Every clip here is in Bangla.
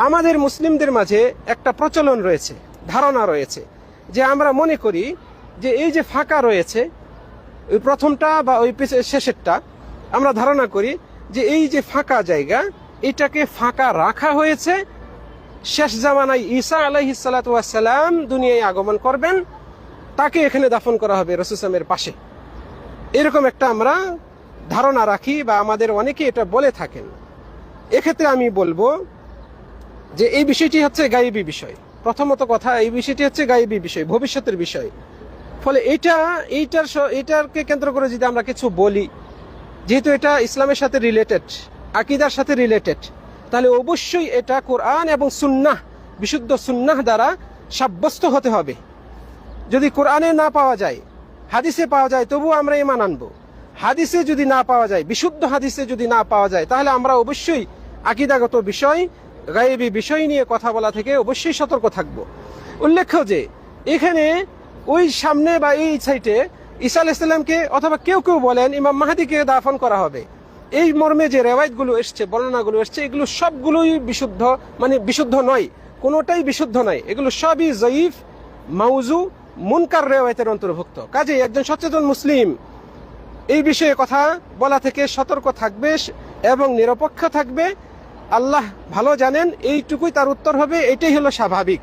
আমাদের মুসলিমদের মাঝে একটা প্রচলন রয়েছে, ধারণা রয়েছে, যে আমরা মনে করি যে এই যে ফাঁকা রয়েছে ওই প্রথমটা বা ওই শেষেরটা, আমরা ধারণা করি যে এই যে ফাঁকা জায়গা এটাকে ফাঁকা রাখা হয়েছে, শেষ জামানায় ঈসা আলাইহিস সালাতু ওয়াস সালাম দুনিয়ায় আগমন করবেন, তাকে এখানে দাফন করা হবে রাসূল সাল্লাল্লাহু আলাইহি ওয়াসাল্লামের পাশে। এরকম একটা আমরা ধারণা রাখি বা আমাদের অনেকে এটা বলে থাকেন। এক্ষেত্রে আমি বলবো যে এই বিষয়টি হচ্ছে গায়েবী বিষয়। প্রথমত কথা, এই বিষয়টি হচ্ছে গায়েবী বিষয়, ভবিষ্যতের বিষয়। ফলে এইটারকে কেন্দ্র করে যদি আমরা কিছু বলি, যেহেতু এটা ইসলামের সাথে রিলেটেড, আকীদার সাথে রিলেটেড, তাহলে অবশ্যই এটা কোরআন এবং সুন্নাহ, বিশুদ্ধ সুন্নাহ দ্বারা সাব্যস্ত হতে হবে। যদি কোরআনে না পাওয়া যায়, হাদিসে পাওয়া যায়, তবুও আমরা ঈমান আনবো। হাদিসে যদি না পাওয়া যায়, বিশুদ্ধ হাদিসে যদি না পাওয়া যায়, তাহলে আমরা অবশ্যই আকীদাগত বিষয়, গায়েবী বিষয় নিয়ে কথা বলা থেকে অবশ্যই সতর্ক থাকব। উল্লেখ্য যে এখানে ওই সামনে বা এই সাইটে ঈসা আলাইহিস সালামকে অথবা কেউ কেউ বলেন ইমাম মাহদীকে দাফন করা হবে, এই মর্মে যে রেওয়ায়েতগুলো এসছে, বর্ণনাগুলো এসছে, এগুলো সবগুলোই বিশুদ্ধ, মানে বিশুদ্ধ নয়, কোনোটাই বিশুদ্ধ নয়, এগুলো সবই জয়ীফ, মাউজু, মুনকার রেওয়ায়েতের অন্তর্ভুক্ত। কাজেই একজন সচেতন মুসলিম এই বিষয়ে কথা বলা থেকে সতর্ক থাকবে এবং নিরপেক্ষ থাকবে। আল্লাহ ভালো জানেন, এইটুকুই তার উত্তর হবে, এটাই হলো স্বাভাবিক,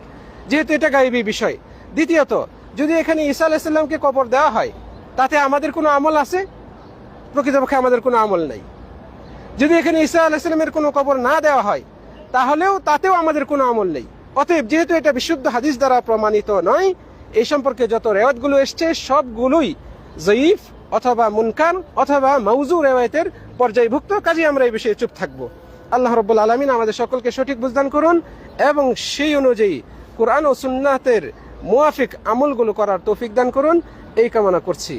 যেহেতু এটা গায়েবী বিষয়। দ্বিতীয়ত, যদি এখানে ঈসা আলাইহিস সালামকে কবর দেওয়া হয়, তাতে আমাদের কোনো আমল আছে? প্রকৃতপক্ষে আমাদের কোনো আমল নাই। যদি এখানে ঈসা আলাইহিস সালামের কোনো কবর না দেওয়া হয়, তাতেও আমাদের কোনো আমল নেই। অতএব যেহেতু এটা বিশুদ্ধ হাদিস দ্বারা প্রমাণিত নয়, এই সম্পর্কে যত রেওয়ায়েতগুলো এসছে সবগুলোই জয়ীফ অথবা মুনকার অথবা মাউজু রেওয়ায়েতের পর্যায়ভুক্ত। কাজে আমরা এই বিষয়ে চুপ থাকবো। আল্লাহ রাব্বুল আলামিন আমাদের সকলকে সঠিক বুঝদান করুন এবং সেই অনুযায়ী কোরআন ও সুন্নাতের মুওয়াফিক আমলগুলো করার তৌফিক দান করুন, এই কামনা করছি।